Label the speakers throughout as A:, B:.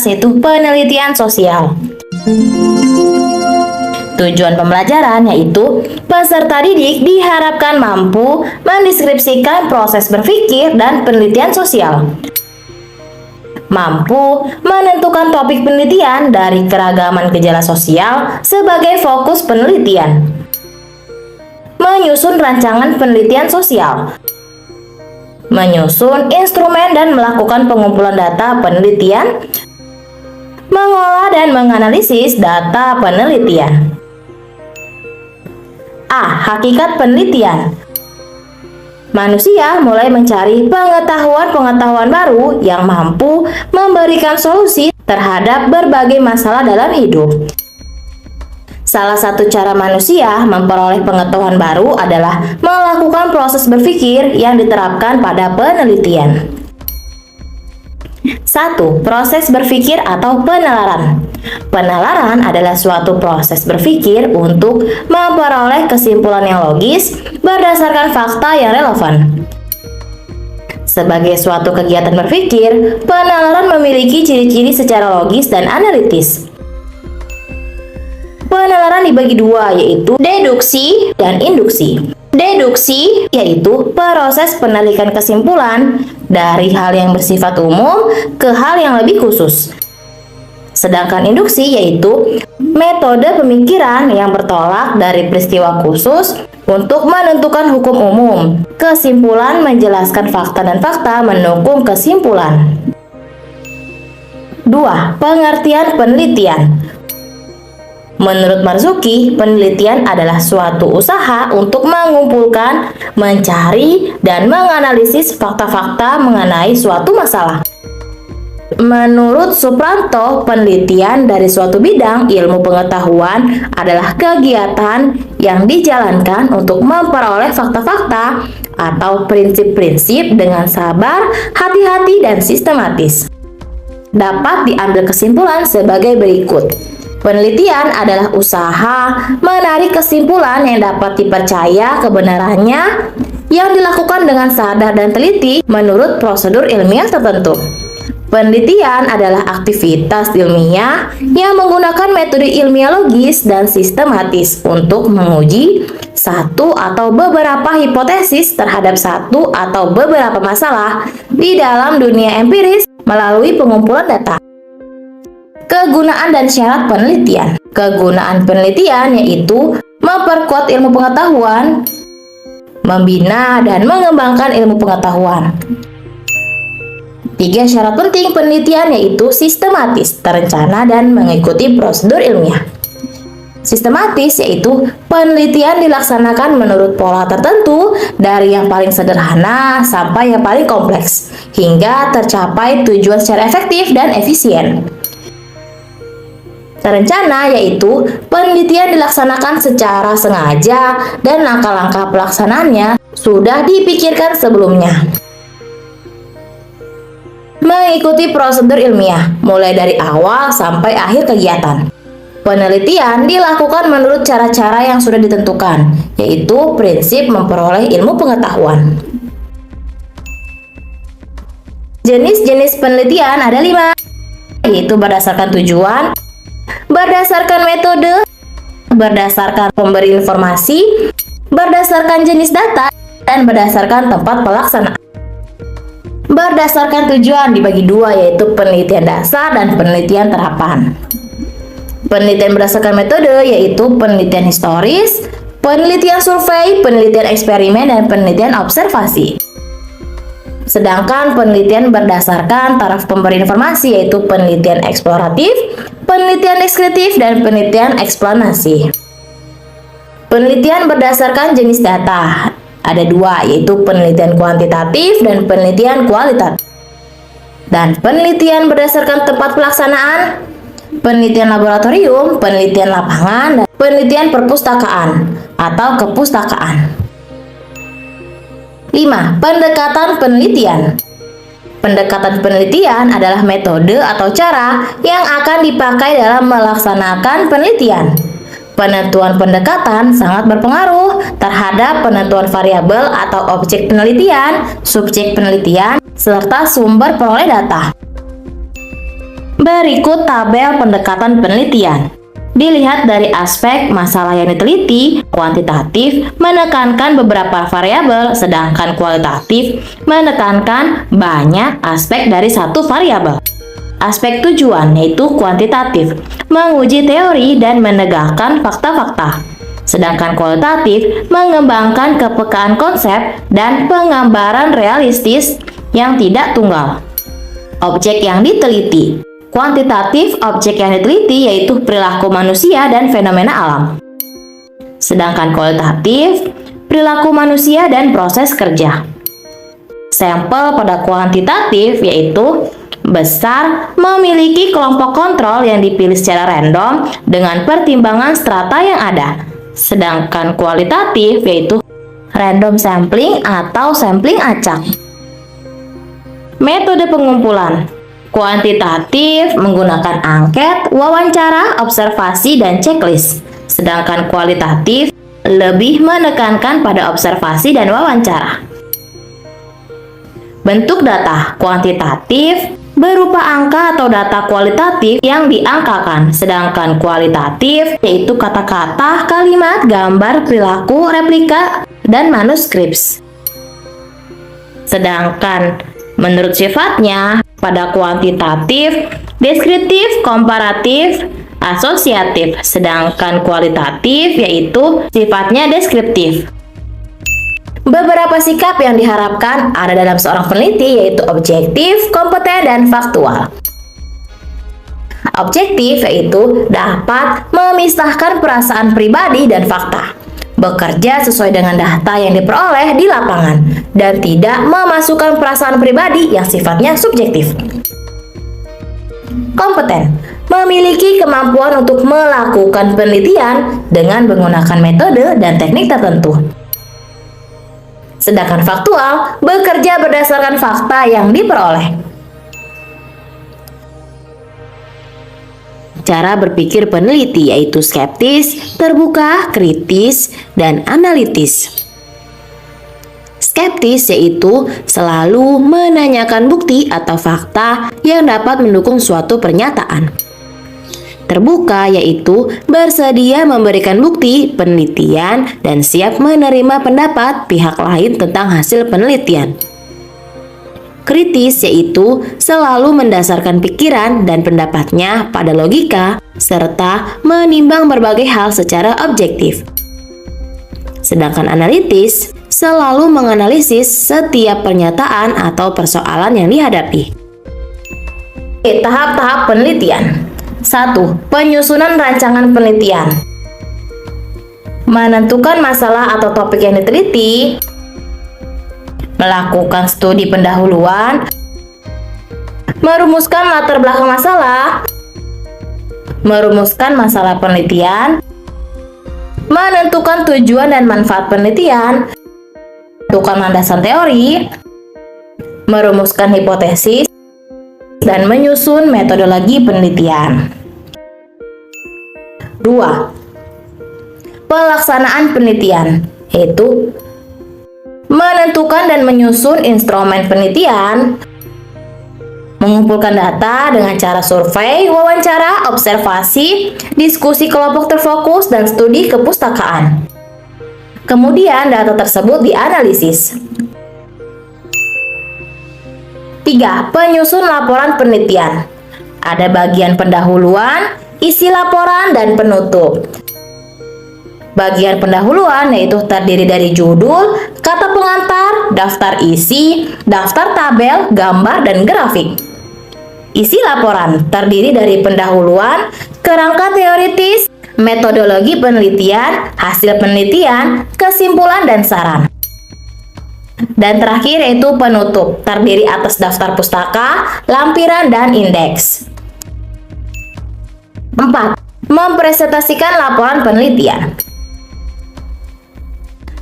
A: yaitu penelitian sosial. Tujuan pembelajaran yaitu peserta didik diharapkan mampu mendeskripsikan proses berpikir dan penelitian sosial, mampu menentukan topik penelitian dari keragaman gejala sosial sebagai fokus penelitian, menyusun rancangan penelitian sosial, menyusun instrumen dan melakukan pengumpulan data penelitian, mengolah dan menganalisis data penelitian. A. Hakikat penelitian. Manusia mulai mencari pengetahuan-pengetahuan baru yang mampu memberikan solusi terhadap berbagai masalah dalam hidup. Salah satu cara manusia memperoleh pengetahuan baru adalah melakukan proses berpikir yang diterapkan pada penelitian. 1. Proses berpikir atau penalaran. Penalaran adalah suatu proses berpikir untuk memperoleh kesimpulan yang logis berdasarkan fakta yang relevan. Sebagai suatu kegiatan berpikir, penalaran memiliki ciri-ciri secara logis dan analitis. Penalaran dibagi dua, yaitu deduksi dan induksi. Deduksi yaitu proses penarikan kesimpulan dari hal yang bersifat umum ke hal yang lebih khusus. Sedangkan induksi yaitu metode pemikiran yang bertolak dari peristiwa khusus untuk menentukan hukum umum. Kesimpulan menjelaskan fakta dan fakta mendukung kesimpulan. 2. Pengertian penelitian. Menurut Marzuki, penelitian adalah suatu usaha untuk mengumpulkan, mencari, dan menganalisis fakta-fakta mengenai suatu masalah. Menurut Supranto, penelitian dari suatu bidang ilmu pengetahuan adalah kegiatan yang dijalankan untuk memperoleh fakta-fakta atau prinsip-prinsip dengan sabar, hati-hati, dan sistematis. Dapat diambil kesimpulan sebagai berikut. Penelitian adalah usaha menarik kesimpulan yang dapat dipercaya kebenarannya yang dilakukan dengan sadar dan teliti menurut prosedur ilmiah tertentu. Penelitian adalah aktivitas ilmiah yang menggunakan metode ilmiah logis dan sistematis untuk menguji satu atau beberapa hipotesis terhadap satu atau beberapa masalah di dalam dunia empiris melalui pengumpulan data. Kegunaan dan syarat penelitian. Kegunaan penelitian yaitu memperkuat ilmu pengetahuan, membina dan mengembangkan ilmu pengetahuan. 3 syarat penting penelitian yaitu sistematis, terencana, dan mengikuti prosedur ilmiah. Sistematis yaitu penelitian dilaksanakan menurut pola tertentu dari yang paling sederhana sampai yang paling kompleks hingga tercapai tujuan secara efektif dan efisien. Terencana yaitu penelitian dilaksanakan secara sengaja dan langkah-langkah pelaksanaannya sudah dipikirkan sebelumnya. Mengikuti prosedur ilmiah mulai dari awal sampai akhir kegiatan. Penelitian dilakukan menurut cara-cara yang sudah ditentukan, yaitu prinsip memperoleh ilmu pengetahuan. Jenis-jenis penelitian ada 5, yaitu berdasarkan tujuan, berdasarkan metode, berdasarkan pemberi informasi, berdasarkan jenis data, dan berdasarkan tempat pelaksanaan. Berdasarkan tujuan dibagi 2, yaitu penelitian dasar dan penelitian terapan. Penelitian berdasarkan metode yaitu penelitian historis, penelitian survei, penelitian eksperimen, dan penelitian observasi. Sedangkan penelitian berdasarkan taraf pemberi informasi yaitu penelitian eksploratif, penelitian deskriptif, dan penelitian eksplanasi. Penelitian berdasarkan jenis data ada 2, yaitu penelitian kuantitatif dan penelitian kualitatif. Dan penelitian berdasarkan tempat pelaksanaan, penelitian laboratorium, penelitian lapangan, dan penelitian perpustakaan atau kepustakaan. 5. Pendekatan penelitian. Pendekatan penelitian adalah metode atau cara yang akan dipakai dalam melaksanakan penelitian. Penentuan pendekatan sangat berpengaruh terhadap penentuan variabel atau objek penelitian, subjek penelitian, serta sumber peroleh data. Berikut tabel pendekatan penelitian. Dilihat dari aspek masalah yang diteliti, kuantitatif menekankan beberapa variabel, sedangkan kualitatif menekankan banyak aspek dari satu variabel. Aspek tujuan yaitu kuantitatif, menguji teori dan menegakkan fakta-fakta. Sedangkan kualitatif mengembangkan kepekaan konsep dan penggambaran realistis yang tidak tunggal. Objek yang diteliti. Kuantitatif, objek yang diteliti yaitu perilaku manusia dan fenomena alam. Sedangkan kualitatif, perilaku manusia dan proses kerja. Sampel pada kuantitatif yaitu besar, memiliki kelompok kontrol yang dipilih secara random dengan pertimbangan strata yang ada. Sedangkan kualitatif yaitu random sampling atau sampling acak. Metode pengumpulan. Kuantitatif menggunakan angket, wawancara, observasi, dan checklist. Sedangkan kualitatif lebih menekankan pada observasi dan wawancara. Bentuk data kuantitatif berupa angka atau data kualitatif yang diangkakan, sedangkan kualitatif yaitu kata-kata, kalimat, gambar, perilaku, replika, dan manuskripsi. Sedangkan menurut sifatnya, pada kuantitatif, deskriptif, komparatif, asosiatif, sedangkan kualitatif yaitu sifatnya deskriptif. Beberapa sikap yang diharapkan ada dalam seorang peneliti yaitu objektif, kompeten, dan faktual. Objektif yaitu dapat memisahkan perasaan pribadi dan fakta, bekerja sesuai dengan data yang diperoleh di lapangan, dan tidak memasukkan perasaan pribadi yang sifatnya subjektif. Kompeten, memiliki kemampuan untuk melakukan penelitian dengan menggunakan metode dan teknik tertentu. Sedangkan faktual, bekerja berdasarkan fakta yang diperoleh. Cara berpikir peneliti yaitu skeptis, terbuka, kritis, dan analitis. Skeptis yaitu selalu menanyakan bukti atau fakta yang dapat mendukung suatu pernyataan. Terbuka yaitu bersedia memberikan bukti penelitian dan siap menerima pendapat pihak lain tentang hasil penelitian. Kritis yaitu selalu mendasarkan pikiran dan pendapatnya pada logika serta menimbang berbagai hal secara objektif. Sedangkan analitis selalu menganalisis setiap pernyataan atau persoalan yang dihadapi. Tahap-tahap penelitian. 1. Penyusunan rancangan penelitian. Menentukan masalah atau topik yang diteliti. Melakukan studi pendahuluan. Merumuskan latar belakang masalah. Merumuskan masalah penelitian. Menentukan tujuan dan manfaat penelitian. Menentukan landasan teori. Merumuskan hipotesis. Dan menyusun metodologi penelitian. 2. Pelaksanaan penelitian, yaitu menentukan dan menyusun instrumen penelitian, mengumpulkan data dengan cara survei, wawancara, observasi, diskusi kelompok terfokus, dan studi kepustakaan. Kemudian data tersebut dianalisis. 3. Penyusun laporan penelitian. Ada bagian pendahuluan, isi laporan, dan penutup. Bagian pendahuluan yaitu terdiri dari judul, kata pengantar, daftar isi, daftar tabel, gambar, dan grafik. Isi laporan terdiri dari pendahuluan, kerangka teoritis, metodologi penelitian, hasil penelitian, kesimpulan, dan saran. Dan terakhir yaitu penutup, terdiri atas daftar pustaka, lampiran, dan indeks. 4. Mempresentasikan laporan penelitian.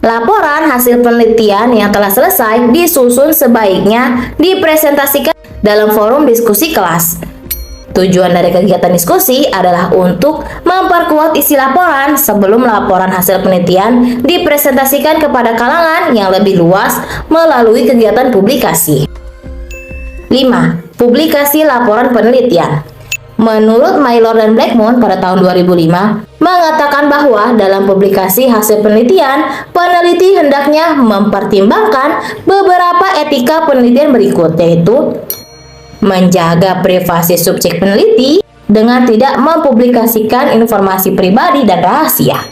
A: Laporan hasil penelitian yang telah selesai disusun sebaiknya dipresentasikan dalam forum diskusi kelas. Tujuan dari kegiatan diskusi adalah untuk memperkuat isi laporan sebelum laporan hasil penelitian dipresentasikan kepada kalangan yang lebih luas melalui kegiatan publikasi. 5. Publikasi laporan penelitian. Menurut Maylor dan Blackmon pada tahun 2005, mengatakan bahwa dalam publikasi hasil penelitian, peneliti hendaknya mempertimbangkan beberapa etika penelitian berikut, yaitu menjaga privasi subjek peneliti dengan tidak mempublikasikan informasi pribadi dan rahasia.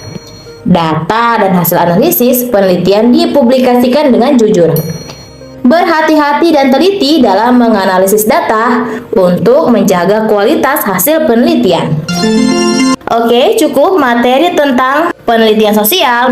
A: Data dan hasil analisis penelitian dipublikasikan dengan jujur. Berhati-hati dan teliti dalam menganalisis data untuk menjaga kualitas hasil penelitian. Oke, cukup materi tentang penelitian sosial.